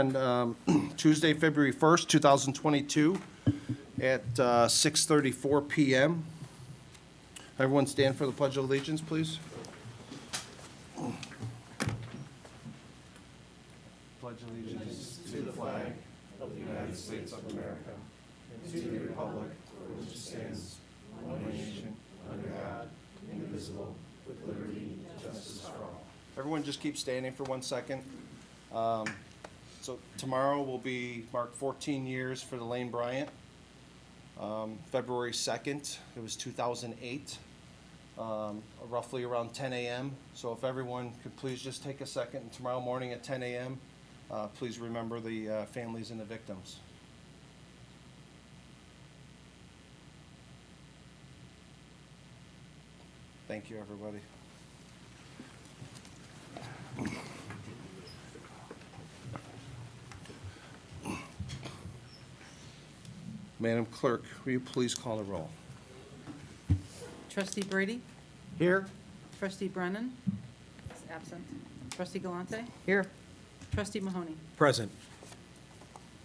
And Tuesday, February 1st, 2022 at 6:34 PM. Everyone stand for the Pledge of Allegiance, please. Pledge allegiance to the flag of the United States of America and to the republic for which it stands, one nation, under God, indivisible, with liberty and justice for all. Everyone just keep standing for 1 second. So tomorrow will be marked 14 years for the Lane Bryant. February 2nd, it was 2008, roughly around 10 a.m. So if everyone could please just take a second, and tomorrow morning at 10 a.m., please remember the families and the victims. Thank you, everybody. Madam Clerk, will you please call the roll? Trustee Brady? Here. Trustee Brennan? Is absent. Trustee Galante? Here. Trustee Mahoney? Present.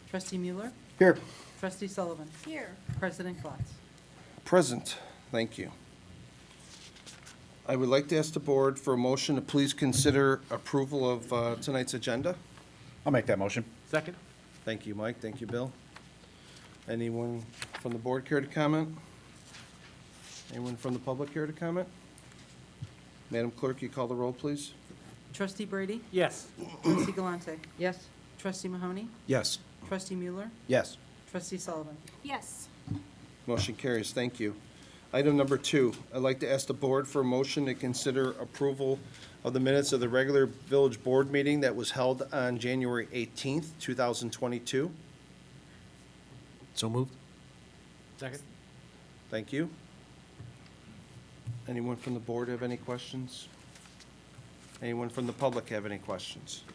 Trustee Mueller? Here. Trustee Sullivan? Here. President Klotz? Present. Thank you. I would like to ask the board for a motion to please consider approval of tonight's agenda. I'll make that motion. Second? Thank you, Mike. Thank you, Bill. Anyone from the board care to comment? Anyone from the public care to comment? Madam Clerk, you call the roll, please. Trustee Brady? Yes. Trustee Galante? Yes. Trustee Mahoney? Yes. Trustee Mueller? Yes. Trustee Sullivan? Yes. Motion carries. Thank you. Item number 2, I'd like to ask the board for a motion to consider approval of the minutes of the regular village board meeting that was held on January 18th, 2022. So moved. Second? Thank you. Anyone from the board have any questions? Anyone from the public have any questions?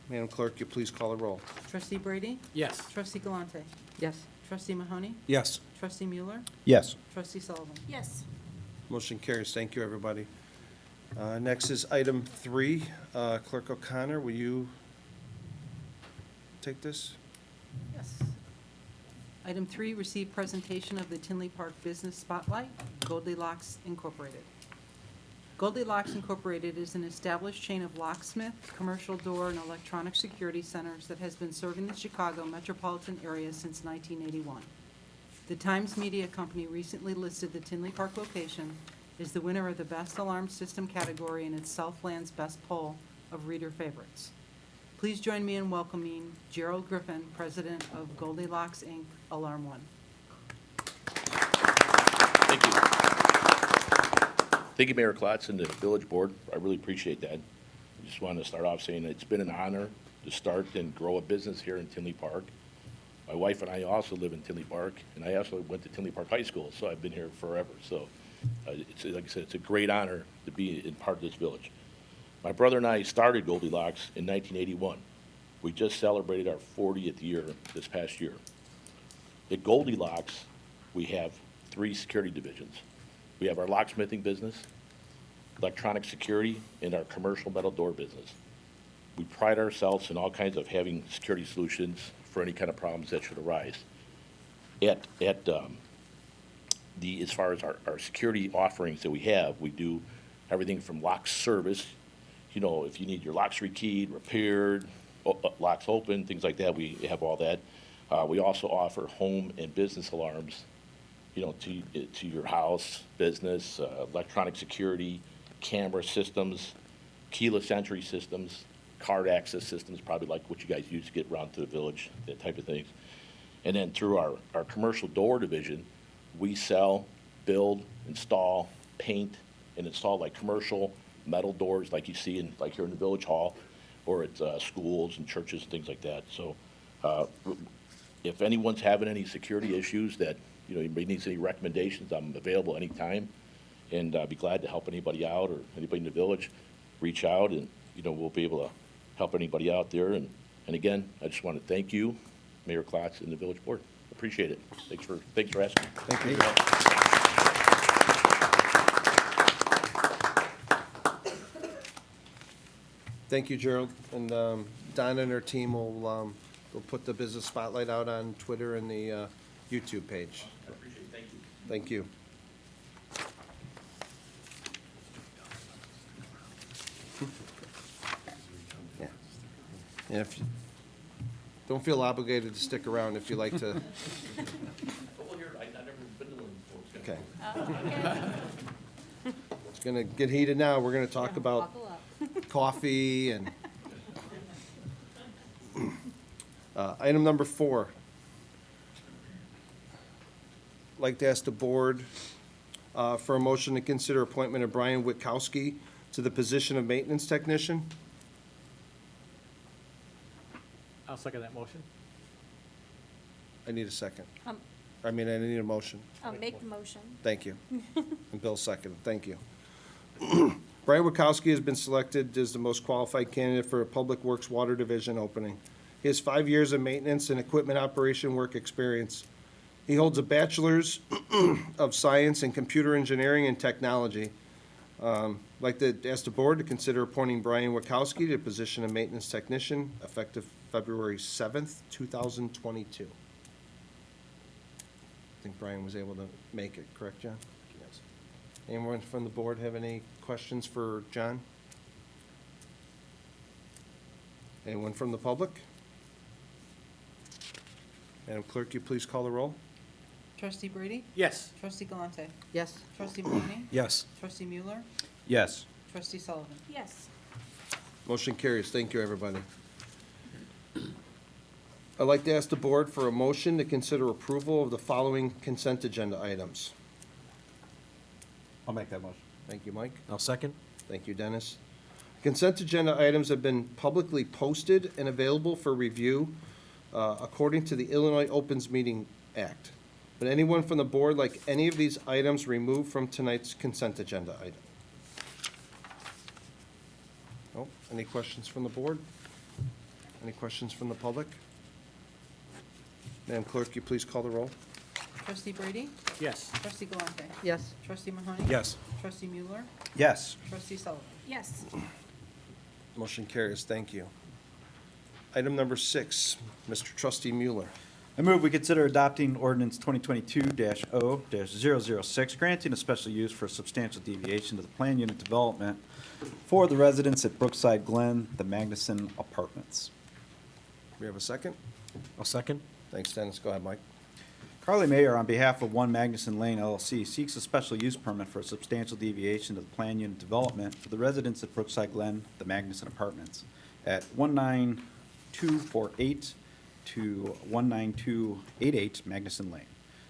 Madam Clerk, you please call the roll. Trustee Brady? Yes. Trustee Galante? Yes. Trustee Mahoney? Yes. Trustee Mueller? Yes. Trustee Sullivan? Yes. Motion carries. Thank you, everybody. Next is item 3. Clerk O'Connor, will you take this? Yes. Item 3, receive presentation of the Tinley Park Business Spotlight, Goldilocks Incorporated. Goldilocks Incorporated is an established chain of locksmith, commercial door, and electronic security centers that has been serving the Chicago metropolitan area since 1981. The Times Media Company recently listed the Tinley Park location as the winner of the Best Alarm System category in its Southland's Best Poll of Reader Favorites. Please join me in welcoming Gerald Griffin, President of Goldilocks, Inc., Alarm One. Thank you. Thank you, Mayor Klotz and the village board. I really appreciate that. I just wanted to start off saying it's been an honor to start and grow a business here in Tinley Park. My wife and I also live in Tinley Park, and I also went to Tinley Park High School, so I've been here forever. So, it's, like I said, it's a great honor to be in part of this village. My brother and I started Goldilocks in 1981. We just celebrated our 40th year this past year. At Goldilocks, we have 3 security divisions. We have our locksmithing business, electronic security, and our commercial metal door business. We pride ourselves in all kinds of having security solutions for any kind of problems that should arise. As far as our security offerings that we have, we do everything from lock service. You know, if you need your locks rekeyed, repaired, locks open, things like that, we have all that. We also offer home and business alarms, you know, to your house, business, electronic security, camera systems, keyless entry systems, card access systems, probably like what you guys use to get around to the village, that type of things. And then through our commercial door division, we sell, build, install, paint, and install like commercial metal doors like you see in, like here in the village hall, or at schools and churches and things like that. So if anyone's having any security issues that, you know, anybody needs any recommendations, I'm available anytime, and I'd be glad to help anybody out, or anybody in the village, reach out, and, you know, we'll be able to help anybody out there. And again, I just want to thank you, Mayor Klotz, and the village board. Appreciate it. Thanks for asking. Thank you. Thank you, Gerald. And Donna and her team will put the business spotlight out on Twitter and the YouTube page. I appreciate it, Thank thank you. you. Yeah. And if you, don't feel obligated to stick around if you like to. Well, here, I've never been to one before. Okay. It's gonna get heated now. We're gonna talk about coffee and. Item number 4. Like to ask the board for a motion to consider appointment of Brian Witkowski to the position of maintenance technician. I'll second that motion. I need a second. Um, I need a motion. I'll make the motion. Thank you. And Bill seconded. Thank you. Brian Witkowski has been selected as the most qualified candidate for a Public Works Water Division opening. He has 5 years of maintenance and equipment operation work experience. He holds a bachelor's of science in computer engineering and technology. Like to ask the board to consider appointing Brian Witkowski to the position of maintenance technician effective February 7th, 2022. I think Brian was able to make it, correct, John? Yes. Anyone from the board have any questions for John? Anyone from the public? Madam Clerk, you please call the roll? Trustee Brady? Yes. Trustee Galante? Yes. Trustee Mahoney? Yes. Trustee Mueller? Yes. Trustee Sullivan? Yes. Motion carries. Thank you, everybody. I'd like to ask the board for a motion to consider approval of the following consent agenda items. I'll make that motion. Thank you, Mike. I'll second. Thank you, Dennis. Consent agenda items have been publicly posted and available for review according to the Illinois Opens Meeting Act. Would anyone from the board like any of these items removed from tonight's consent agenda item? No? Any questions from the board? Any questions from the public? Madam Clerk, you please call the roll? Trustee Brady? Yes. Trustee Galante? Yes. Trustee Mahoney? Yes. Trustee Mueller? Yes. Trustee Sullivan? Yes. Motion carries. Thank you. Item number 6, Mr. Trustee Mueller. I move we consider adopting ordinance 2022-0-006, granting a special use for a substantial deviation to the plan unit development for the residents at Brookside Glen, the Magnuson Apartments. We have a second? I'll second. Thanks, Dennis. Go ahead, Mike. Carly Mayer, on behalf of One Magnuson Lane LLC, seeks a special use permit for a substantial deviation to the plan unit development for the residents at Brookside Glen, the Magnuson Apartments, at 19248 to 19288 Magnuson Lane.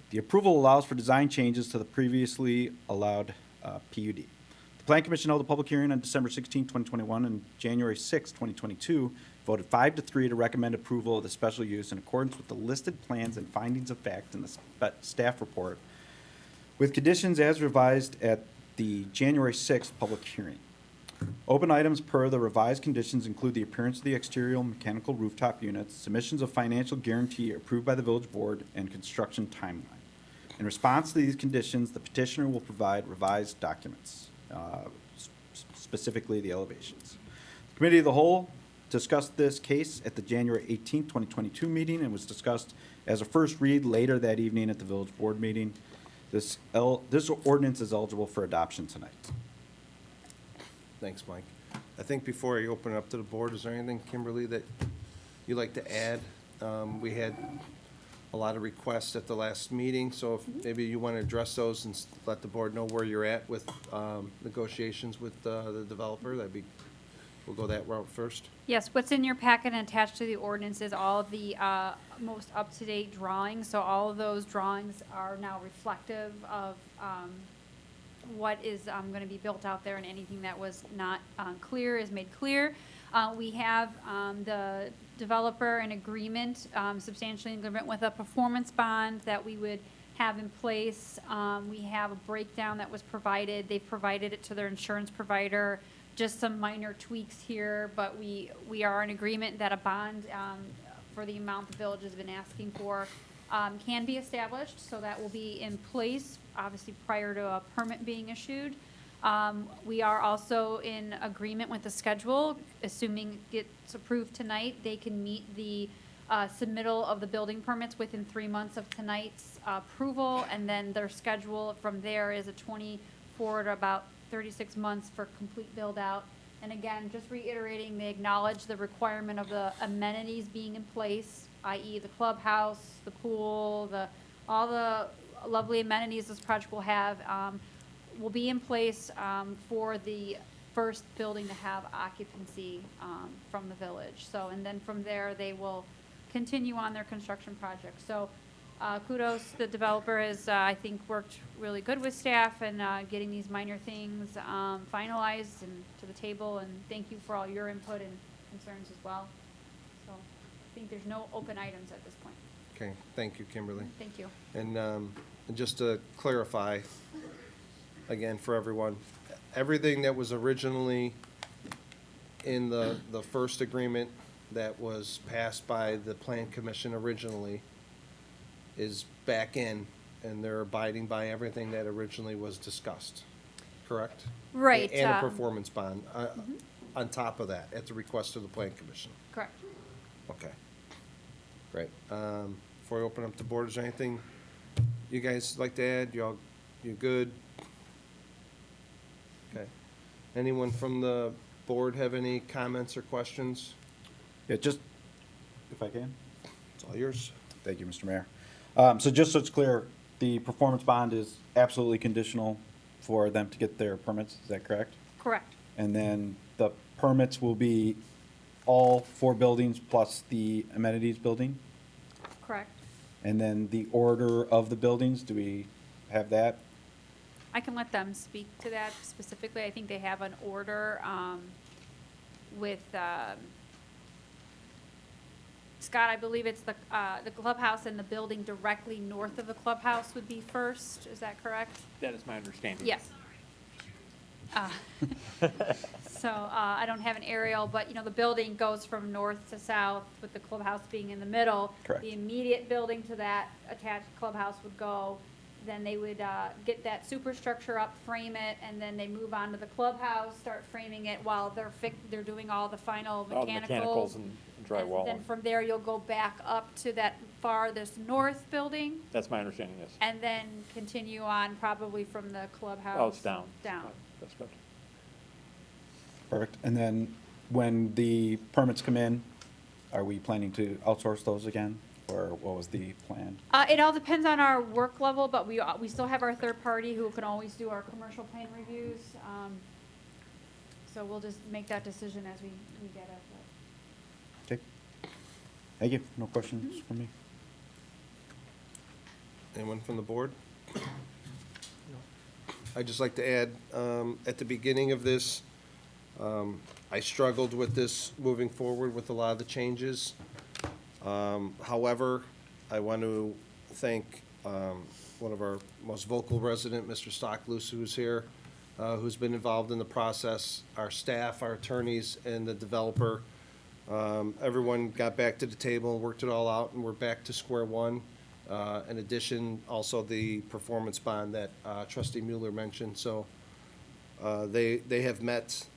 The approval allows for design changes to the previously allowed PUD. The Plan Commission held a public hearing on December 16, 2021, and January 6, 2022, voted 5-3 to recommend approval of the special use in accordance with the listed plans and findings of fact in the staff report, with conditions as revised at the January 6th public hearing. Open items per the revised conditions include the appearance of the exterior mechanical rooftop units, submissions of financial guarantee approved by the village board, and construction timeline. In response to these conditions, the petitioner will provide revised documents, specifically the elevations. The Committee of the Whole discussed this case at the January 18, 2022 meeting and was discussed as a first read later that evening at the village board meeting. This ordinance is eligible for adoption tonight. Thanks, Mike. I think before I open it up to the board, is there anything, Kimberly, that you'd like to add? We had a lot of requests at the last meeting, so if maybe you want to address those and let the board know where you're at with negotiations with the developer, we'll go that route first. Yes, what's in your packet and attached to the ordinance is all of the most up-to-date drawings. So all of those drawings are now reflective of what is going to be built out there, and anything that was not clear is made clear. We have the developer in agreement, substantially in agreement with a performance bond that we would have in place. We have a breakdown that was provided. They provided it to their insurance provider. Just some minor tweaks here, but we are in agreement that a bond for the amount the village has been asking for can be established, so that will be in place, obviously prior to a permit being issued. We are also in agreement with the schedule, assuming it gets approved tonight, they can meet the submittal of the building permits within 3 months of tonight's approval, and then their schedule from there is a 24 to about 36 months for complete build-out. And again, just reiterating, they acknowledge the requirement of the amenities being in place, i.e. the clubhouse, the pool, all the lovely amenities this project will have, will be in place for the first building to have occupancy from the village. So, and then from there, they will continue on their construction project. So kudos, the developer has, I think, worked really good with staff and getting these minor things finalized and to the table, and thank you for all your input and concerns as well. So I think there's no open items at this point. Okay, thank you, Kimberly. Thank you. And just to clarify, again, for everyone, everything that was originally in the first agreement that was passed by the Plan Commission originally is back in, and they're abiding by everything that originally was discussed, correct? Right. And a performance bond on top of that, at the request of the Plan Commission. Correct. Okay, great. Before I open up the board, is there anything you guys like to add? You good? Okay. Anyone from the board have any comments or questions? Yeah, just, if I can. It's all yours. Thank you, Mr. Mayor. So just so it's clear, the performance bond is absolutely conditional for them to get their permits, is that correct? Correct. And then the permits will be all 4 buildings plus the amenities building? Correct. And then the order of the buildings, do we have that? I can let them speak to that specifically. I think they have an order with Scott, I believe it's the clubhouse and the building directly north of the clubhouse would be first. Is that correct? That is my understanding. Yes. So I don't have an aerial, but, you know, the building goes from north to south with the clubhouse being in the middle. Correct. The immediate building to that attached clubhouse would go. Then they would get that superstructure up, frame it, and then they move on to the clubhouse, start framing it while they're doing all the final All the mechanicals. and drywall. Then from there, you'll go back up to that farthest north building, That's my understanding, yes. and then continue on probably from the clubhouse. Oh, it's down. Down. That's good. Perfect. And then when the permits come in, are we planning to outsource those again? Or what was the plan? It all depends on our work level, but we still have our third party who can always do our commercial plan reviews. So we'll just make that decision as we get it. Okay. Thank you. No questions from me? Anyone from the board? I'd just like to add, at the beginning of this, I struggled with this moving forward with a lot of the changes. However, I want to thank one of our most vocal resident, Mr. Stocklose, who's here, who's been involved in the process, our staff, our attorneys, and the developer. Everyone got back to the table and worked it all out, and we're back to square one. In addition, also the performance bond that Trustee Mueller mentioned. So they have met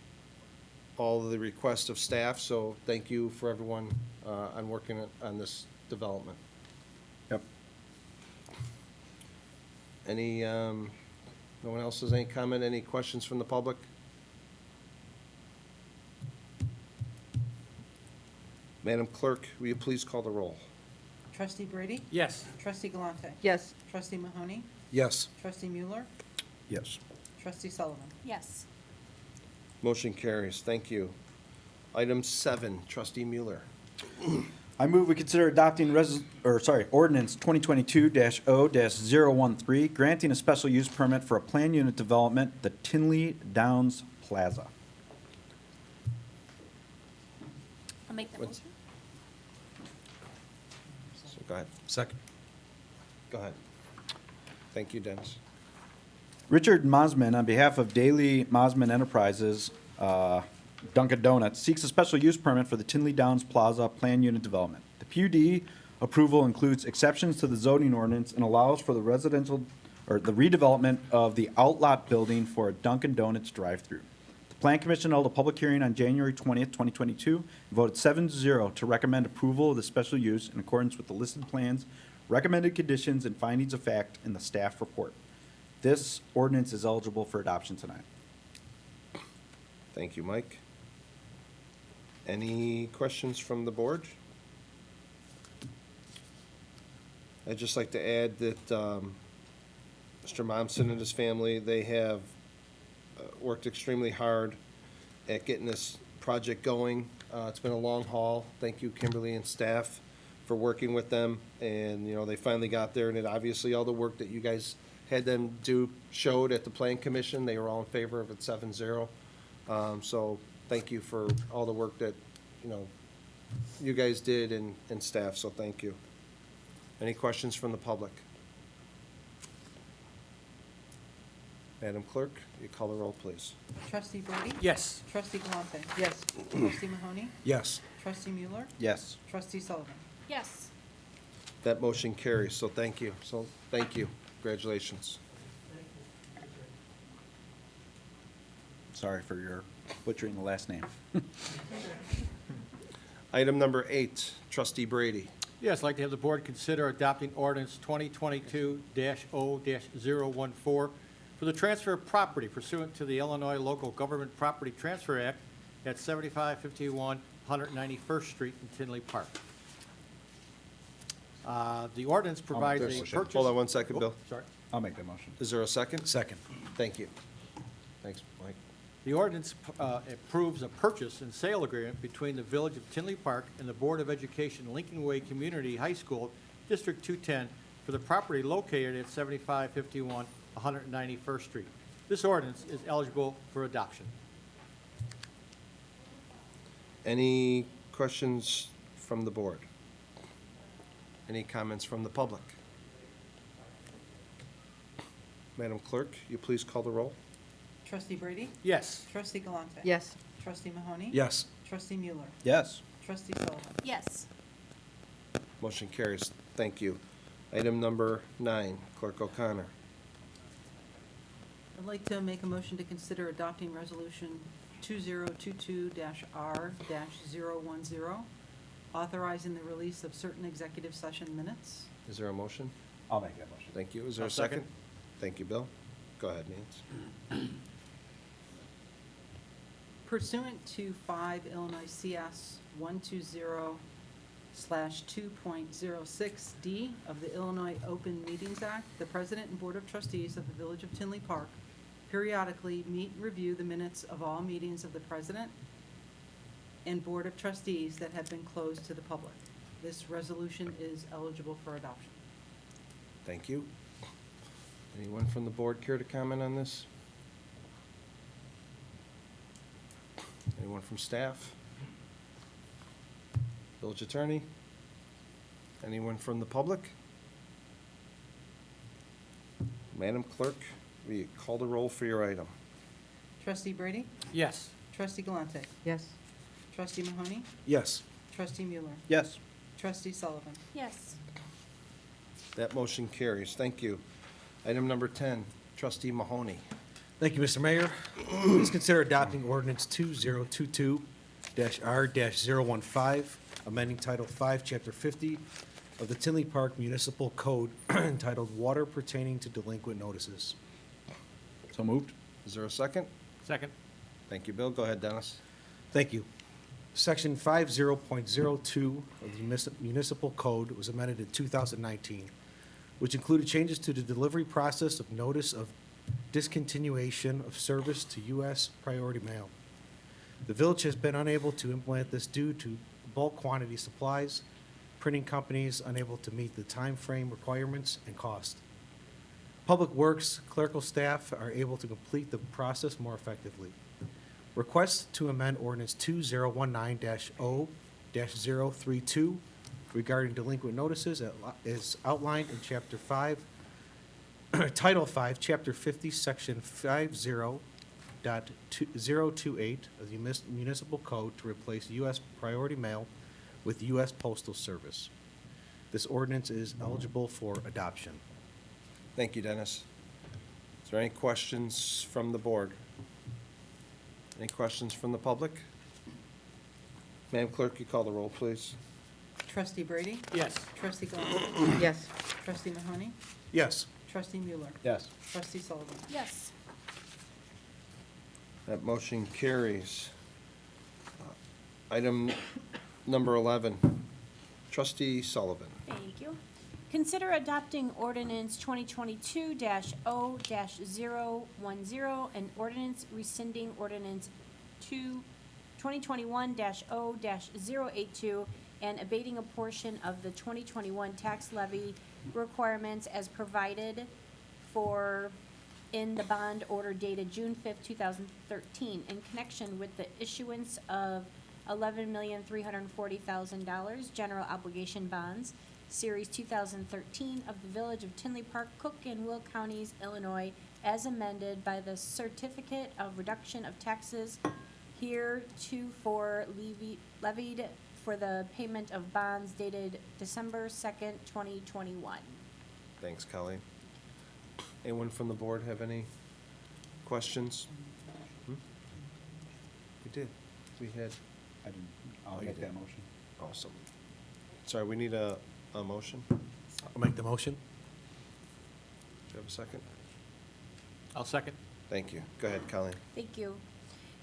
all of the requests of staff, so thank you for everyone on working on this development. Yep. Any, no one else has any comment, any questions from the public? Madam Clerk, will you please call the roll? Trustee Brady? Yes. Trustee Galante? Yes. Trustee Mahoney? Yes. Trustee Mueller? Yes. Trustee Sullivan? Yes. Motion carries, thank you. Item 7, Trustee Mueller. I move we consider adopting ordinance 2022-0-013, granting a special use permit for a planned unit development, the Tinley Downs Plaza. I'll make that What's- motion. So go ahead. Second. Go ahead. Thank you, Dennis. Richard Mosman, on behalf of Daily Mosman Enterprises, Dunkin' Donuts, seeks a special use permit for the Tinley Downs Plaza planned unit development. The PUD approval includes exceptions to the zoning ordinance and allows for the residential or the redevelopment of the outlot building for a Dunkin' Donuts drive-through. The Plan Commission held a public hearing on January 20th, 2022, and voted 7-0 to recommend approval of the special use in accordance with the listed plans, recommended conditions, and findings of fact in the staff report. This ordinance is eligible for adoption tonight. Thank you, Mike. Any questions from the board? I'd just like to add that Mr. Momsen and his family, they have worked extremely hard at getting this project going. It's been a long haul. Thank you, Kimberly and staff, for working with them. And, you know, they finally got there, and it obviously all the work that you guys had them do showed at the Plan Commission. They were all in favor of it 7-0. So thank you for all the work that, you know, you guys did and staff, so thank you. Any questions from the public? Madam Clerk, you call the roll, please. Trustee Brady? Yes. Trustee Galante? Yes. Trustee Mahoney? Yes. Trustee Mueller? Yes. Trustee Sullivan? Yes. That motion carries, so thank you. So, thank you. Congratulations. Sorry for your butchering the last name. Item number 8, Trustee Brady. Yes, I'd like to have the board consider adopting ordinance 2022-0-014 for the transfer of property pursuant to the Illinois Local Government Property Transfer Act at 7551 191st Street in Tinley Park. The ordinance provides a purchase. Hold on one second, Oh, Bill. Sorry. I'll make that motion. Is there a second? Second. Thank you. Thanks, Mike. The ordinance approves a purchase and sale agreement between the Village of Tinley Park and the Board of Education Lincoln Way Community High School, District 210, for the property located at 7551 191st Street. This ordinance is eligible for adoption. Any questions from the board? Any comments from the public? Madam Clerk, you please call the roll. Trustee Brady? Yes. Trustee Galante? Yes. Trustee Mahoney? Yes. Trustee Mueller? Yes. Trustee Sullivan? Yes. Motion carries. Thank you. Item number 9, Clerk O'Connor. I'd like to make a motion to consider adopting Resolution 2022-R-010, authorizing the release of certain executive session minutes. Is there a motion? I'll make that motion. Thank you. Is there a I'll second. second? Thank you, Bill. Go ahead, Nance. Pursuant to 5 Illinois CS 120/2.06D of the Illinois Open Meetings Act, the President and Board of Trustees of the Village of Tinley Park periodically meet and review the minutes of all meetings of the President and Board of Trustees that have been closed to the public. This resolution is eligible for adoption. Thank you. Anyone from the board care to comment on this? Anyone from staff? Village Attorney? Anyone from the public? Madam Clerk, will you call the roll for your item? Trustee Brady? Yes. Trustee Galante? Yes. Trustee Mahoney? Yes. Trustee Mueller? Yes. Trustee Sullivan? Yes. That motion carries. Thank you. Item number 10, Trustee Mahoney. Thank you, Mr. Mayor. Please consider adopting ordinance 2022-R-015, amending Title 5, Chapter 50 of the Tinley Park Municipal Code entitled Water Pertaining to Delinquent Notices. So moved. Is there a second? Second. Thank you, Bill. Go ahead, Dennis. Thank you. Section 50.02 of the Municipal Code was amended in 2019, which included changes to the delivery process of notice of discontinuation of service to U.S. priority mail. The village has been unable to implement this due to bulk quantity supplies, printing companies unable to meet the time frame requirements and cost. Public Works clerical staff are able to complete the process more effectively. Request to amend ordinance 2019-0-032 regarding delinquent notices is outlined in Chapter 5, Title 5, Chapter 50, Section 50.028 of the Municipal Code to replace U.S. priority mail with U.S. Postal Service. This ordinance is eligible for adoption. Thank you, Dennis. Is there any questions from the board? Any questions from the public? Madam Clerk, you call the roll, please. Trustee Brady? Yes. Trustee Galante? Yes. Trustee Mahoney? Yes. Trustee Mueller? Yes. Trustee Sullivan? Yes. That motion carries. Item number 11, Trustee Sullivan. Thank you. Consider adopting ordinance 2022-0-010, an ordinance rescinding ordinance 2021-0-082, and abating a portion of the 2021 tax levy requirements as provided for in the bond order dated June 5th, 2013, in connection with the issuance of $11,340,000 general obligation bonds, Series 2013 of the Village of Tinley Park, Cook and Will Counties, Illinois, as amended by the Certificate of Reduction of Taxes heretofore levied for the payment of bonds dated December 2nd, 2021. Thanks, Colleen. Anyone from the board have any questions? We did. We had, I didn't, I'll Oh, you make did. that motion. awesome. Sorry, we need a motion. I'll make the motion. Do you have a second? I'll second. Thank you. Go ahead, Colleen. Thank you.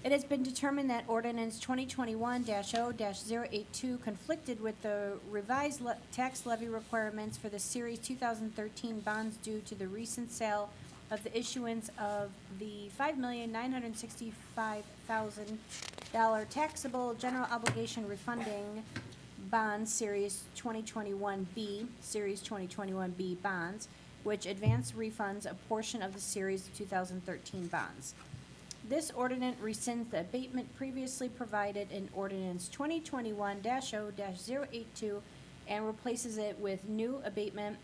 It has been determined that ordinance 2021-0-082 conflicted with the revised tax levy requirements for the Series 2013 bonds due to the recent sale of the issuance of the $5,965,000 taxable general obligation refunding bond Series 2021B, Series 2021B bonds, which advance refunds a portion of the Series 2013 bonds. This ordinance rescinds the abatement previously provided in ordinance 2021-0-082 and replaces it with new abatement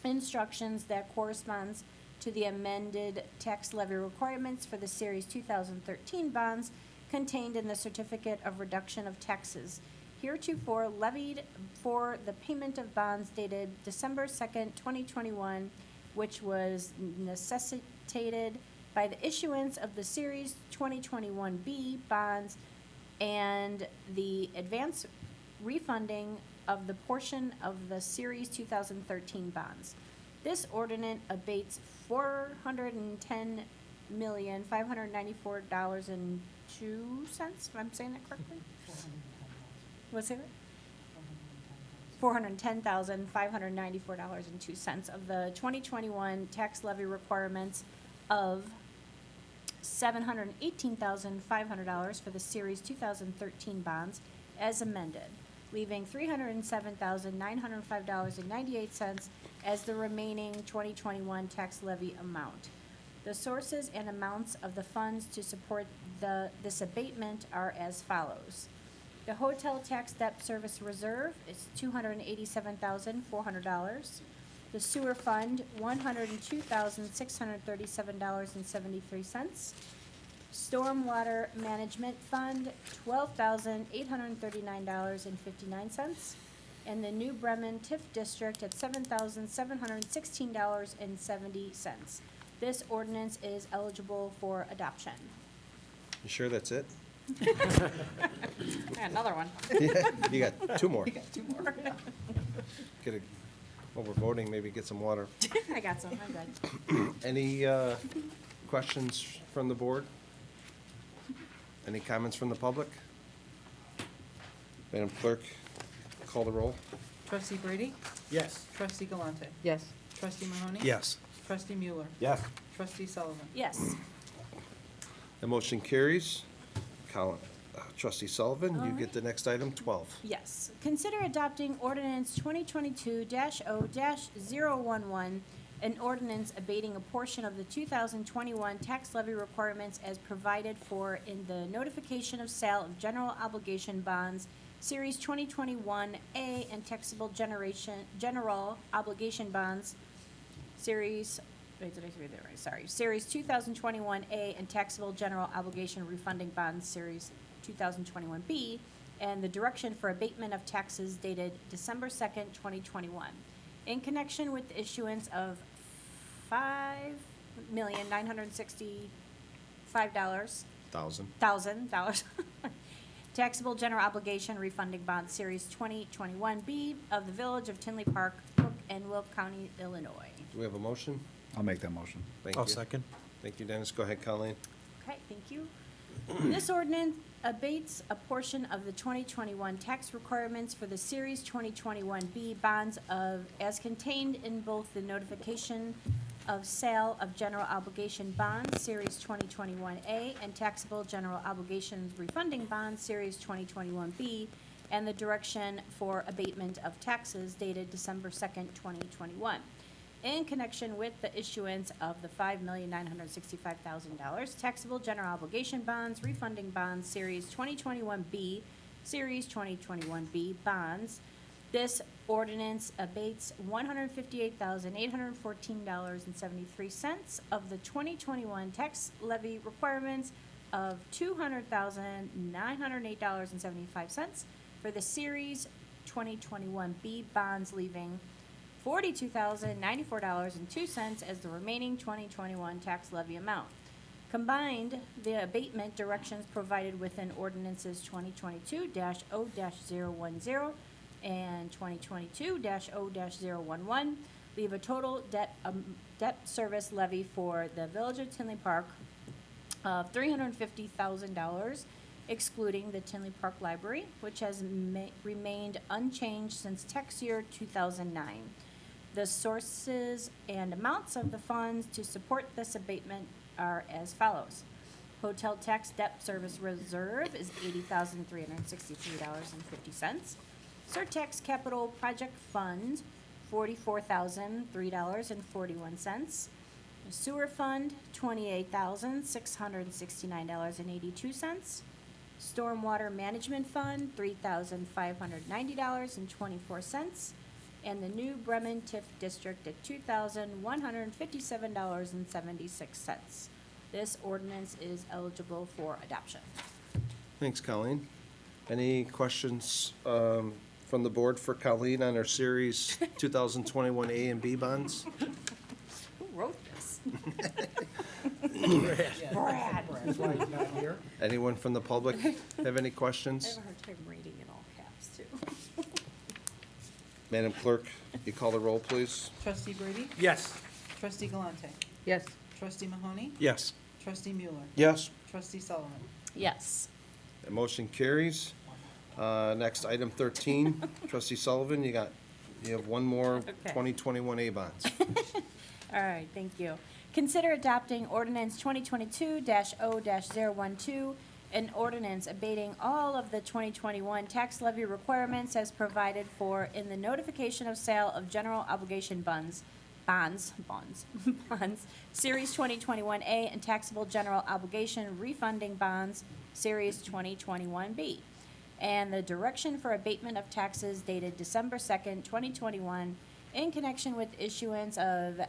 instructions that corresponds to the amended tax levy requirements for the Series 2013 bonds contained in the Certificate of Reduction of Taxes heretofore levied for the payment of bonds dated December 2nd, 2021, which was necessitated by the issuance of the Series 2021B bonds and the advance refunding of the portion of the Series 2013 bonds. This ordinance abates $410,594.02, if I'm saying that correctly? What's it? $410,594.02 of the 2021 tax levy requirements of $718,500 for the Series 2013 bonds as amended, leaving $307,905.98 as the remaining 2021 tax levy amount. The sources and amounts of the funds to support this abatement are as follows. The hotel tax debt service reserve is $287,400. The sewer fund, $102,637.73. Stormwater management fund, $12,839.59. And the New Bremen TIF district at $7,716.70. This ordinance is eligible for adoption. You sure that's it? Another one. You got two more. You got two more. While we're voting, maybe get some water. I got some, I'm good. Any questions from the board? Any comments from the public? Madam Clerk, call the roll. Trustee Brady? Yes. Trustee Galante? Yes. Trustee Mahoney? Yes. Trustee Mueller? Yes. Trustee Sullivan? Yes. The motion carries. Trustee Sullivan, you get the next item, 12. Yes. Consider adopting ordinance 2022-0-011, an ordinance abating a portion of the 2021 tax levy requirements as provided for in the notification of sale of general obligation bonds, Series 2021A, and taxable general obligation bonds, Series, wait, did I read that right? Sorry. Series 2021A and taxable general obligation refunding bonds, Series 2021B, and the direction for abatement of taxes dated December 2nd, 2021. In connection with the issuance of $5,965,000 taxable general obligation refunding bond series 2021B of the Village of Tinley Park, Cook and Will County, Illinois. Do we have a motion? I'll make that motion. Thank I'll you. second. Thank you, Dennis. Go ahead, Colleen. Okay, thank you. This ordinance abates a portion of the 2021 tax requirements for the Series 2021B bonds as contained in both the notification of sale of general obligation bonds, Series 2021A, and taxable general obligations refunding bonds, Series 2021B, and the direction for abatement of taxes dated December 2nd, 2021. In connection with the issuance of the $5,965,000 taxable general obligation bonds, refunding bonds, Series 2021B, Series 2021B bonds, this ordinance abates $158,814.73 of the 2021 tax levy requirements of $200,908.75 for the Series 2021B bonds, leaving $42,094.02 as the remaining 2021 tax levy amount. Combined, the abatement directions provided within ordinances 2022-0-010 and 2022-0-011 leave a total debt service levy for the Village of Tinley Park of $350,000, excluding the Tinley Park Library, which has remained unchanged since tax year 2009. The sources and amounts of the funds to support this abatement are as follows. Hotel tax debt service reserve is $80,363.50. Surtax capital project fund, $44,003.41. Sewer fund, $28,669.82. Stormwater management fund, $3,590.24. And the new Bremen TIF district at $2,157.76. This ordinance is eligible for adoption. Thanks, Colleen. Any questions from the board for Colleen on our Series 2021 A and B bonds? Who wrote this? Brad. That's why he's not here. Anyone from the public have any I questions? have a hard time reading in all caps, too. Madam Clerk, you call the roll, please. Trustee Brady? Yes. Trustee Galante? Yes. Trustee Mahoney? Yes. Trustee Mueller? Yes. Trustee Sullivan? Yes. The motion carries. Next, item 13. Trustee Sullivan, you have one more Okay. 2021 A bonds. All right, thank you. Consider adopting ordinance 2022-0-012, an ordinance abating all of the 2021 tax levy requirements as provided for in the notification of sale of general obligation bonds, Series 2021A, and taxable general obligation refunding bonds, Series 2021B, and the direction for abatement of taxes dated December 2nd, 2021, in connection with issuance of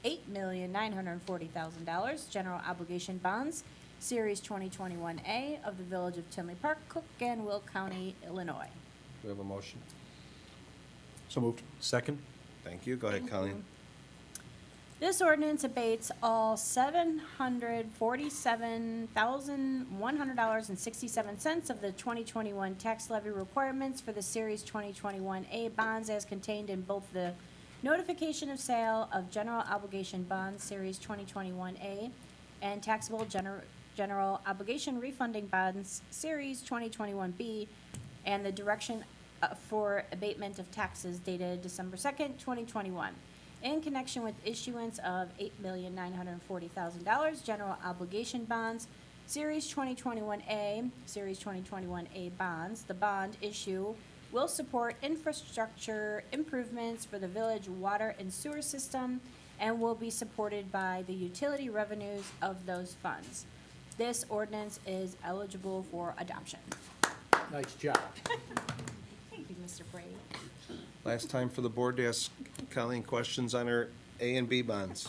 $8,940,000 general obligation bonds, Series 2021A of the Village of Tinley Park, Cook and Will County, Illinois. Do we have a motion? So moved. Second. Thank you. Go ahead, Colleen. This ordinance abates all $747,100.67 of the 2021 tax levy requirements for the Series 2021A bonds as contained in both the notification of sale of general obligation bonds, Series 2021A, and taxable general obligation refunding bonds, Series 2021B, and the direction for abatement of taxes dated December 2nd, 2021. In connection with issuance of $8,940,000 general obligation bonds, Series 2021A, Series 2021A bonds, the bond issue will support infrastructure improvements for the village water and sewer system and will be supported by the utility revenues of those funds. This ordinance is eligible for adoption. Nice job. Thank you, Mr. Brady. Last time for the board to ask Colleen questions on her A and B bonds.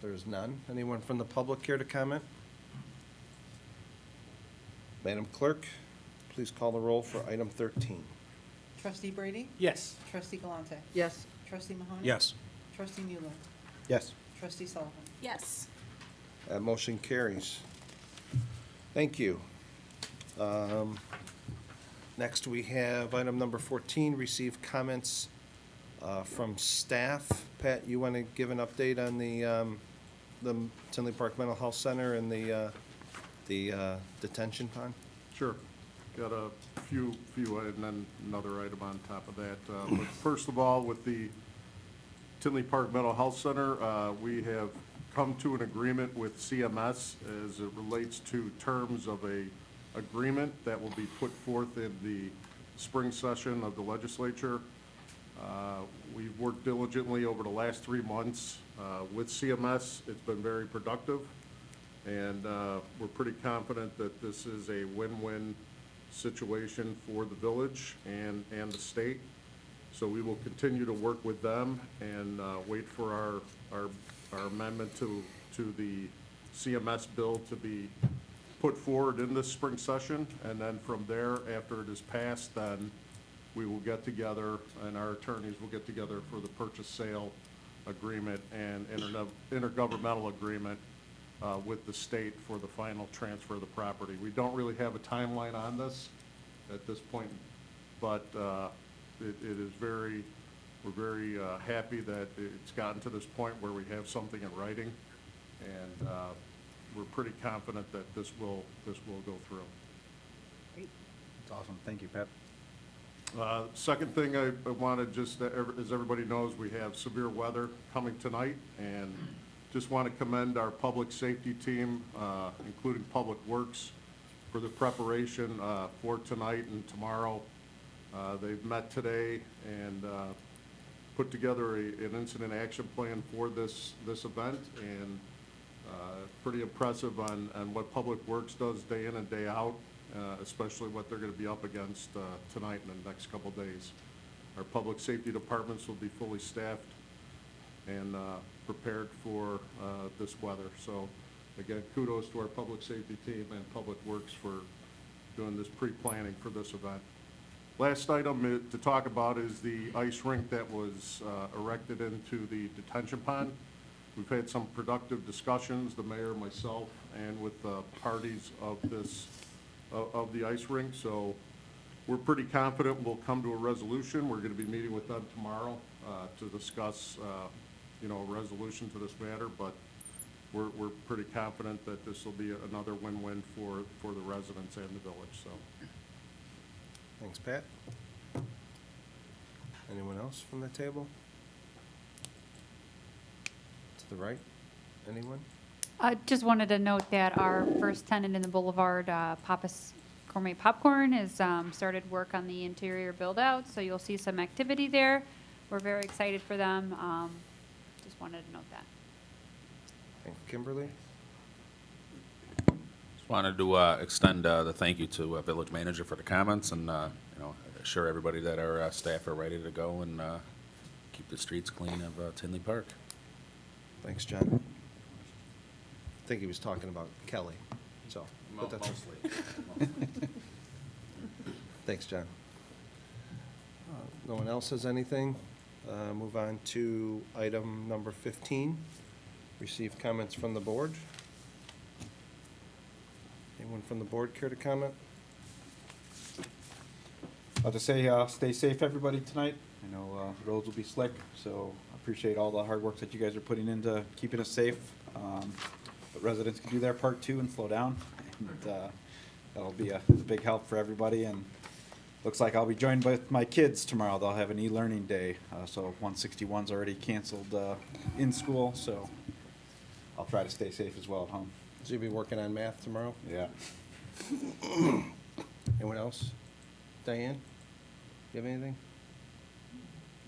There's none. Anyone from the public here to comment? Madam Clerk, please call the roll for item 13. Trustee Brady? Yes. Trustee Galante? Yes. Trustee Mahoney? Yes. Trustee Mueller. Yes. Trustee Sullivan. Yes. That motion carries. Thank you. Next, we have item number 14, receive comments from staff. Pat, you want to give an update on the Tinley Park Mental Health Center and the detention pond? Sure. Got a few, and then another item on top of that. But first of all, with the Tinley Park Mental Health Center, we have come to an agreement with CMS as it relates to terms of a agreement that will be put forth in the spring session of the legislature. We've worked diligently over the last 3 months with CMS. It's been very productive, and we're pretty confident that this is a win-win situation for the village and the state. So we will continue to work with them and wait for our amendment to the CMS bill to be put forward in this spring session. And then from there, after it is passed, then we will get together and our attorneys will get together for the purchase sale agreement and intergovernmental agreement with the state for the final transfer of the property. We don't really have a timeline on this at this point, but we're very happy that it's gotten to this point where we have something in writing, and we're pretty confident that this will go through. That's awesome. Thank you, Pat. Second thing I wanted, just as everybody knows, we have severe weather coming tonight, and just want to commend our public safety team, including Public Works, for the preparation for tonight and tomorrow. They've met today and put together an incident action plan for this event, and pretty impressive on what Public Works does day in and day out, especially what they're going to be up against tonight and the next couple days. Our public safety departments will be fully staffed and prepared for this weather. So again, kudos to our public safety team and Public Works for doing this pre-planning for this event. Last item to talk about is the ice rink that was erected into the detention pond. We've had some productive discussions, the mayor, myself, and with parties of the ice rink. So we're pretty confident we'll come to a resolution. We're going to be meeting with them tomorrow to discuss, a resolution to this matter. But we're pretty confident that this will be another win-win for the residents and the village. So. Thanks, Pat. Anyone else from the table? To the right? Anyone? Just wanted to note that our first tenant in the Boulevard, Papa's Gourmet Popcorn, has started work on the interior build-out, so you'll see some activity there. We're very excited for them. Just wanted to note that. Thank you, Kimberly. Just wanted to extend the thank you to village manager for the comments, and assure everybody that our staff are ready to go and keep the streets clean of Tinley Park. Thanks, John. I think he was talking about Kelly, so. but that's- Mostly. Thanks, John. No one else has anything? Move on to item number 15. Receive comments from the board. Anyone from the board care to comment? I'll just say, stay safe, everybody, tonight. I know roads will be slick, so I appreciate all the hard work that you guys are putting into keeping us safe. But residents can do their part too and slow down. And that'll be a big help for everybody. And looks like I'll be joined with my kids tomorrow. They'll have an e-learning day. So 161's already canceled in school, so I'll try to stay safe as well at home. So you'll be working on math tomorrow? Yeah. Anyone else? Diane? You have anything?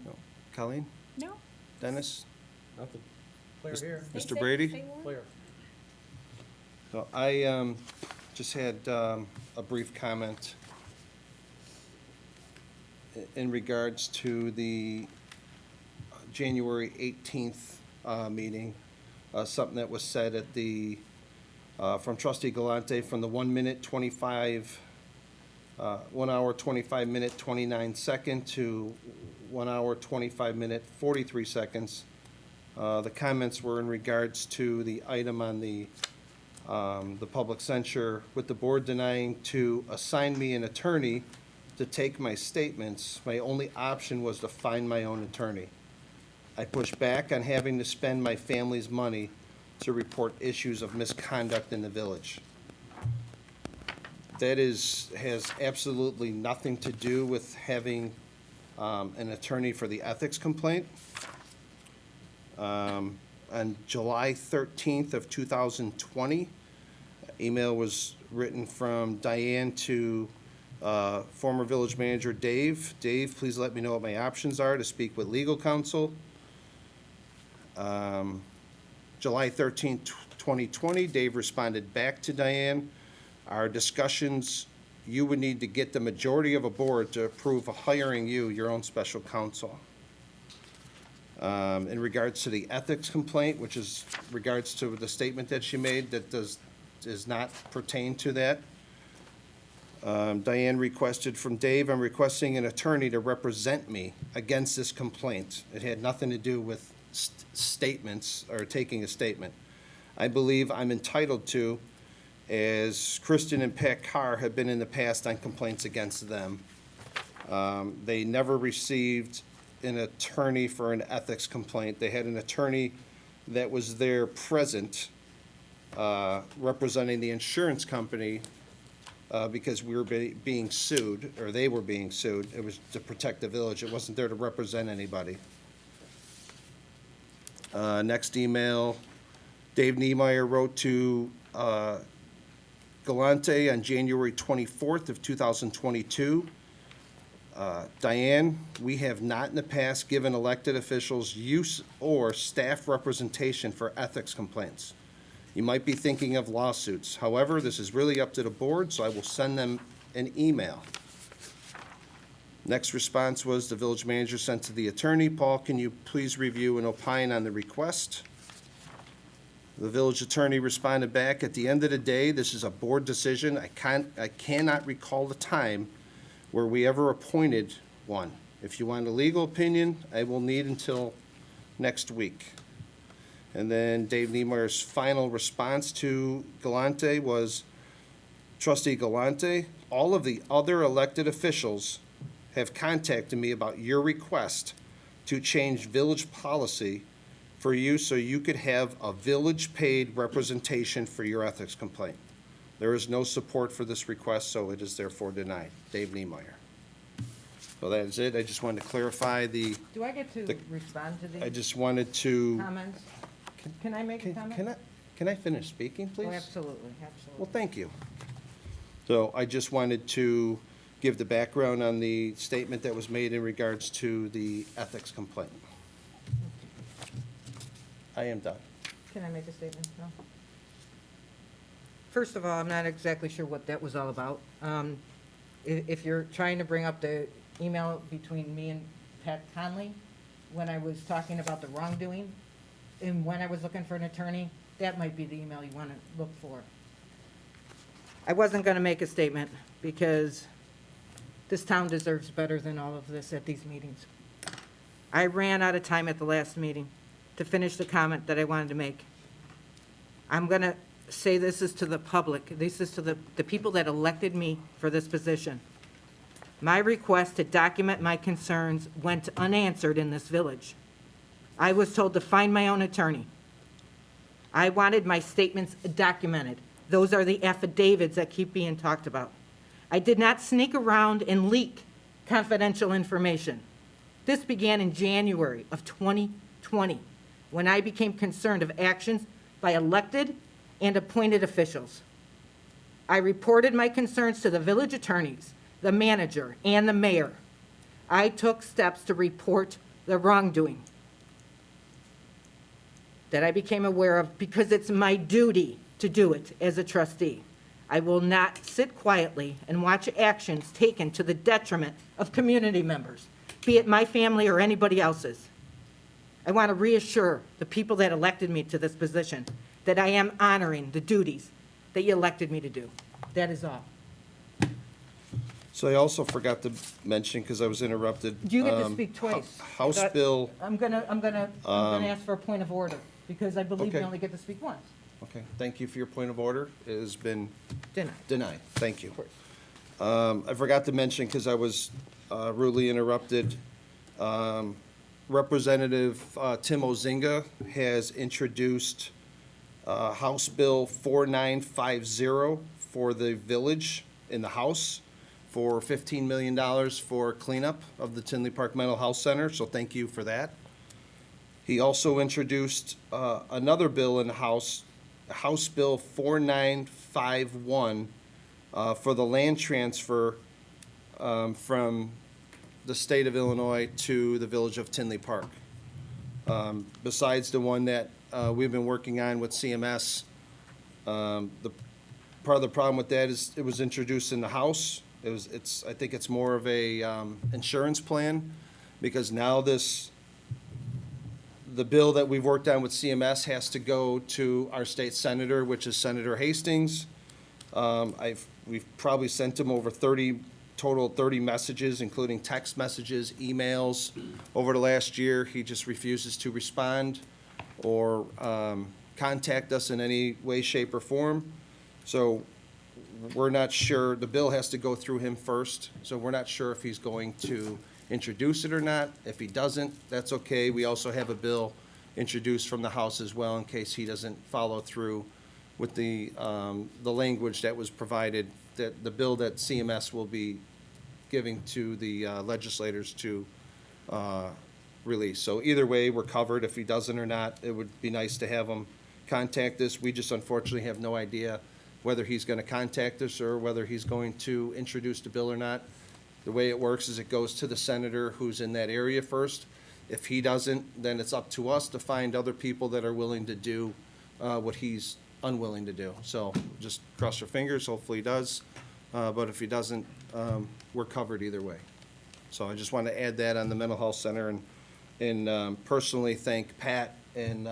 No. Colleen? No? Dennis? Nothing. Clear here. Mr. Brady? Clear. So I just had a brief comment in regards to the January 18th meeting, something that was said at the, from trustee Galante, from the 1 minute 25, 1 hour 25 minute 29 second to 1 hour 25 minute 43 seconds. The comments were in regards to the item on the public censure, with the board denying to assign me an attorney to take my statements. My only option was to find my own attorney. I pushed back on having to spend my family's money to report issues of misconduct in the village. That has absolutely nothing to do with having an attorney for the ethics complaint. On July 13th of 2020, email was written from Diane to former village manager Dave. Dave, please let me know what my options are to speak with legal counsel. July 13th, 2020, Dave responded back to Diane. Our discussions, you would need to get the majority of a board to approve hiring you, your own special counsel. In regards to the ethics complaint, which is regards to the statement that she made, that does not pertain to that. Diane requested from Dave, I'm requesting an attorney to represent me against this complaint. It had nothing to do with statements or taking a statement. I believe I'm entitled to, as Kristen and Pat Carr have been in the past on complaints against them. They never received an attorney for an ethics complaint. They had an attorney that was there present, representing the insurance company, because we were being sued, or they were being sued. It was to protect the village. It wasn't there to represent anybody. Next email, Dave Niemeyer wrote to Galante on January 24th of 2022. Diane, we have not in the past given elected officials use or staff representation for ethics complaints. You might be thinking of lawsuits. However, this is really up to the board, so I will send them an email. Next response was the village manager sent to the attorney, Paul, can you please review and opine on the request? The village attorney responded back, at the end of the day, this is a board decision. I cannot recall the time where we ever appointed one. If you want a legal opinion, I will need until next week. And then Dave Niemeyer's final response to Galante was, Trustee Galante, all of the other elected officials have contacted me about your request to change village policy for you so you could have a village-paid representation for your ethics complaint. There is no support for this request, so it is therefore denied. Dave Niemeyer. So that is it. I just wanted to clarify Do I get to respond to I these just wanted to. comments? Can I make a comment? Can I finish speaking, please? Oh, absolutely, absolutely. Well, thank you. So I just wanted to give the background on the statement that was made in regards to the ethics complaint. I am done. Can I make a statement? No? First of all, I'm not exactly sure what that was all about. If you're trying to bring up the email between me and Pat Conley, when I was talking about the wrongdoing, and when I was looking for an attorney, that might be the email you want to look for. I wasn't going to make a statement because this town deserves better than all of this at these meetings. I ran out of time at the last meeting to finish the comment that I wanted to make. I'm going to say this is to the public. This is to the people that elected me for this position. My request to document my concerns went unanswered in this village. I was told to find my own attorney. I wanted my statements documented. Those are the affidavits that keep being talked about. I did not sneak around and leak confidential information. This began in January of 2020, when I became concerned of actions by elected and appointed officials. I reported my concerns to the village attorneys, the manager, and the mayor. I took steps to report the wrongdoing that I became aware of because it's my duty to do it as a trustee. I will not sit quietly and watch actions taken to the detriment of community members, be it my family or anybody else's. I want to reassure the people that elected me to this position that I am honoring the duties that you elected me to do. That is all. So I also forgot to mention, because I was interrupted. You get to speak twice. House That- Bill, I'm gonna ask for a point of order, because I believe you okay. only get to speak once. okay, thank you for your point of order. It has been Denied. denied. Thank you. Of course. I forgot to mention, because I was rudely interrupted, Representative Tim Ozinga has introduced House Bill 4950 for the village in the House for $15 million for cleanup of the Tinley Park Mental Health Center, so thank you for that. He also introduced another bill in the House, House Bill 4951, for the land transfer from the state of Illinois to the village of Tinley Park. Besides the one that we've been working on with CMS, part of the problem with that is it was introduced in the House. I think it's more of a insurance plan, because now the bill that we've worked on with CMS has to go to our state senator, which is Senator Hastings. We've probably sent him over 30 messages, including text messages, emails, over the last year. He just refuses to respond or contact us in any way, shape, or form. So we're not sure, the bill has to go through him first, so we're not sure if he's going to introduce it or not. If he doesn't, that's okay. We also have a bill introduced from the House as well, in case he doesn't follow through with the language that was provided, that the bill that CMS will be giving to the legislators to release. So either way, we're covered. If he doesn't or not, it would be nice to have him contact us. We just unfortunately have no idea whether he's going to contact us or whether he's going to introduce the bill or not. The way it works is it goes to the senator who's in that area first. If he doesn't, then it's up to us to find other people that are willing to do what he's unwilling to do. So just cross your fingers, hopefully he does. But if he doesn't, we're covered either way. So I just want to add that on the mental health center, and personally thank Pat and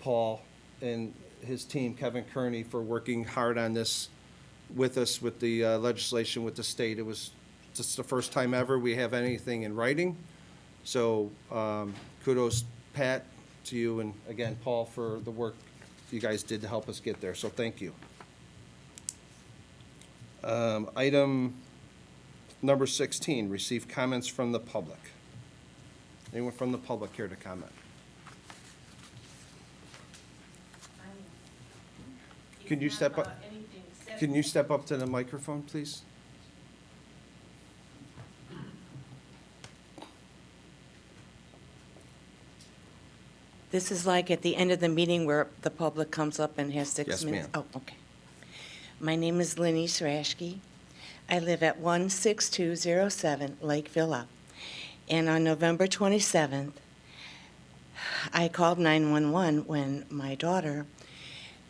Paul and his team, Kevin Kearney, for working hard on this with us, with the legislation with the state. It was just the first time ever we have anything in writing. So kudos, Pat, to you, and again, Paul, for the work you guys did to help us get there. So thank you. Item number 16, receive comments from the public. Anyone from the public care to comment? Can you step up? Can you step up to the microphone, please? This is like at the end of the meeting where the public comes up and has 6 Yes, minutes? ma'am. Oh, okay. My name is Lenny Srashke. I live at 16207 Lake Villa. And on November 27th, I called 911 when my daughter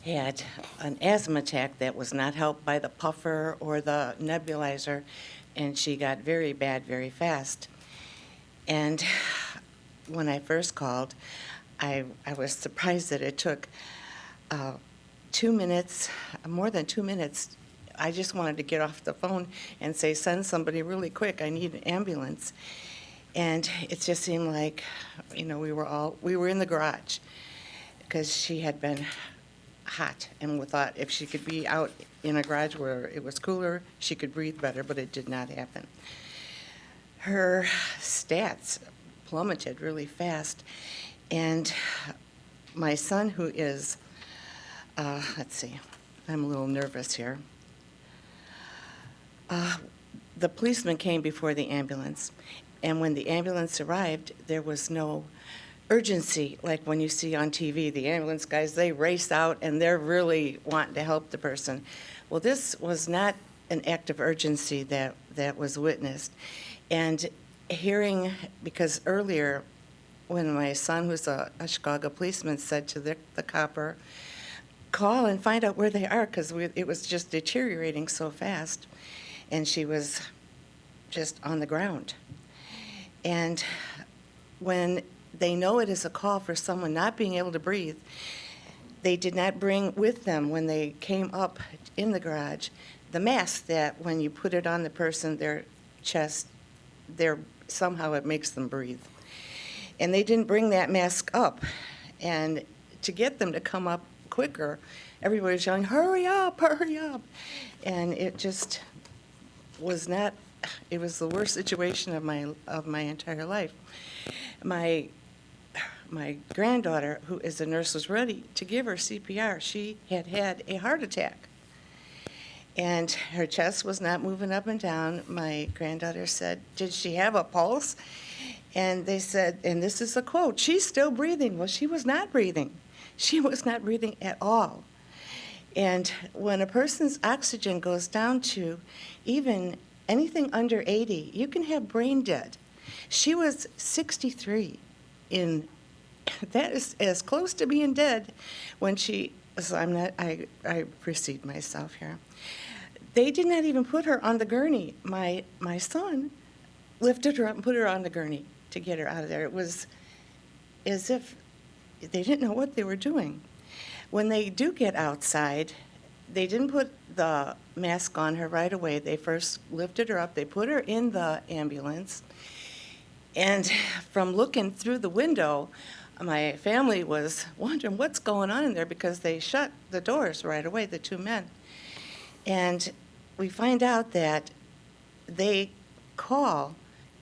had an asthma attack that was not helped by the puffer or the nebulizer, and she got very bad very fast. And when I first called, I was surprised that it took 2 minutes, more than 2 minutes. I just wanted to get off the phone and say, send somebody really quick, I need an ambulance. And it just seemed like, you know, we were in the garage, because she had been hot, and we thought if she could be out in a garage where it was cooler, she could breathe better, but it did not happen. Her stats plummeted really fast, and my son, who is, let's see, I'm a little nervous here. The policeman came before the ambulance, and when the ambulance arrived, there was no urgency, like when you see on TV, the ambulance guys, they race out and they're really wanting to help the person. Well, this was not an act of urgency that was witnessed. And hearing, because earlier, when my son, who's a Chicago policeman, said to the copper, call and find out where they are, because it was just deteriorating so fast. And she was just on the ground. And when they know it is a call for someone not being able to breathe, they did not bring with them, when they came up in the garage, the mask that when you put it on the person, their chest, somehow it makes them breathe. And they didn't bring that mask up. And to get them to come up quicker, everybody was yelling, hurry up, hurry up. And it just was not, it was the worst situation of my entire life. My granddaughter, who is a nurse, was ready to give her CPR. She had had a heart attack. And her chest was not moving up and down. My granddaughter said, did she have a pulse? And they said, and this is a quote, she's still breathing. Well, she was not breathing. She was not breathing at all. And when a person's oxygen goes down to even anything under 80, you can have brain dead. She was 63 that is as close to being dead when she, so I precede myself here. They did not even put her on the gurney. My son lifted her up and put her on the gurney to get her out of there. It was as if they didn't know what they were doing. When they do get outside, they didn't put the mask on her right away. They first lifted her up. They put her in the ambulance. And from looking through the window, my family was wondering what's going on in there because they shut the doors right away, the two men. And we find out that they call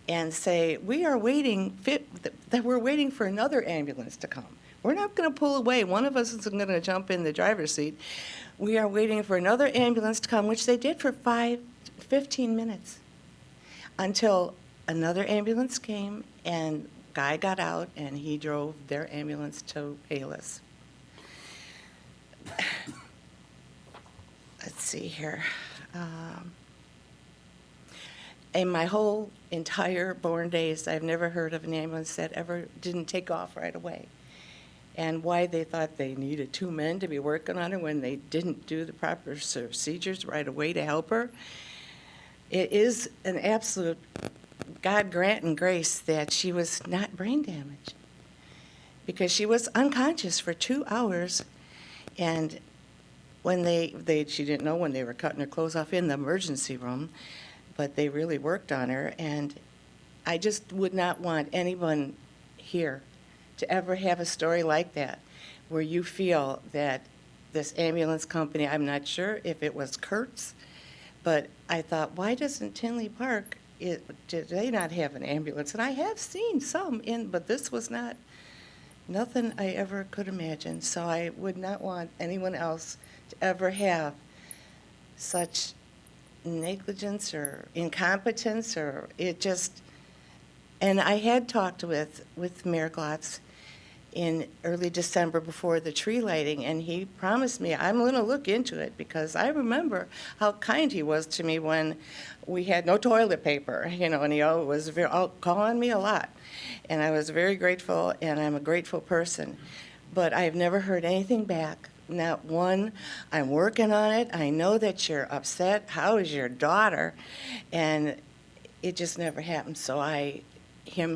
and say, we are waiting, that we're waiting for another ambulance to come. We're not going to pull away. One of us is going to jump in the driver's seat. We are waiting for another ambulance to come, which they did for 15 minutes until another ambulance came and guy got out and he drove their ambulance to Payless. Let's see here. In my whole entire born days, I've never heard of an ambulance that ever didn't take off right away. And why they thought they needed two men to be working on her when they didn't do the proper procedures right away to help her. It is an absolute God grant and grace that she was not brain damaged, because she was unconscious for 2 hours. And when she didn't know when they were cutting her clothes off in the emergency room, but they really worked on her. And I just would not want anyone here to ever have a story like that, where you feel that this ambulance company, I'm not sure if it was Kurtz, but I thought, why doesn't Tinley Park, did they not have an ambulance? And I have seen some but this was nothing I ever could imagine. So I would not want anyone else to ever have such negligence or incompetence, or it just. And I had talked with Mayor Glotz in early December before the tree lighting, and he promised me, I'm going to look into it, because I remember how kind he was to me when we had no toilet paper, and he was calling me a lot. And I was very grateful, and I'm a grateful person. But I've never heard anything back, not one. I'm working on it. I know that you're upset. How is your daughter? And it just never happened. So I'm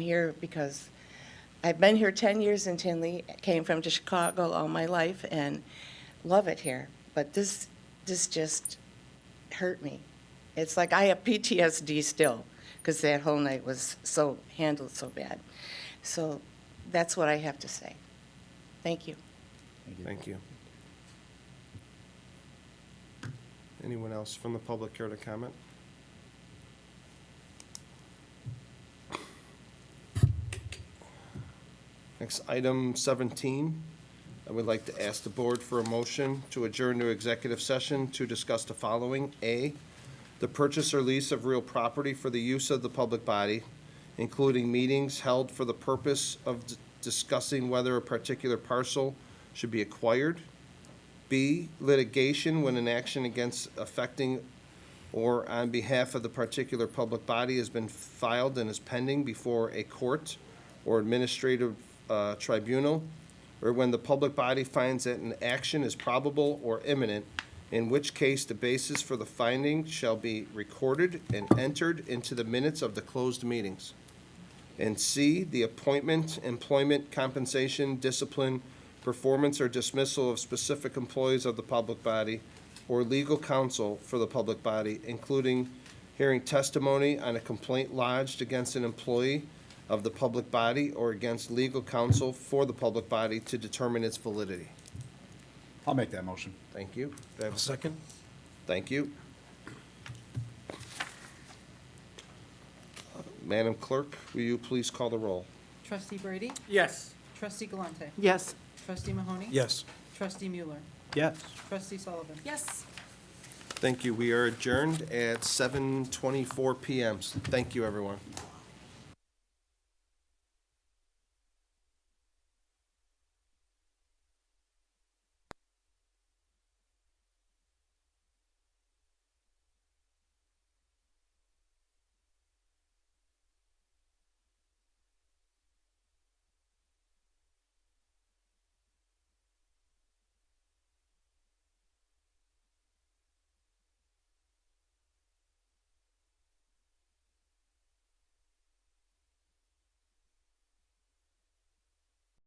here because I've been here 10 years in Tinley, came from Chicago all my life, and love it here. But this just hurt me. It's like I have PTSD still, because that whole night was handled so bad. So that's what I have to say. Thank you. Thank you. Anyone else from the public care to comment? Next, item 17. I would like to ask the board for a motion to adjourn to executive session to discuss the following. A, the purchase or lease of real property for the use of the public body, including meetings held for the purpose of discussing whether a particular parcel should be acquired. B, litigation when an action against affecting or on behalf of the particular public body has been filed and is pending before a court or administrative tribunal, or when the public body finds that an action is probable or imminent, in which case the basis for the finding shall be recorded and entered into the minutes of the closed meetings. And C, the appointment, employment, compensation, discipline, performance, or dismissal of specific employees of the public body or legal counsel for the public body, including hearing testimony on a complaint lodged against an employee of the public body or against legal counsel for the public body to determine its validity. I'll make that motion. Thank you. Do I have a Second? Thank you. Madam Clerk, will you please call the roll? Trustee Brady? Yes. Trustee Galante? Yes. Trustee Mahoney? Yes. Trustee Mueller? Yes. Trustee Sullivan? Yes. Thank you. We are adjourned at 7:24 PM. Thank you, everyone.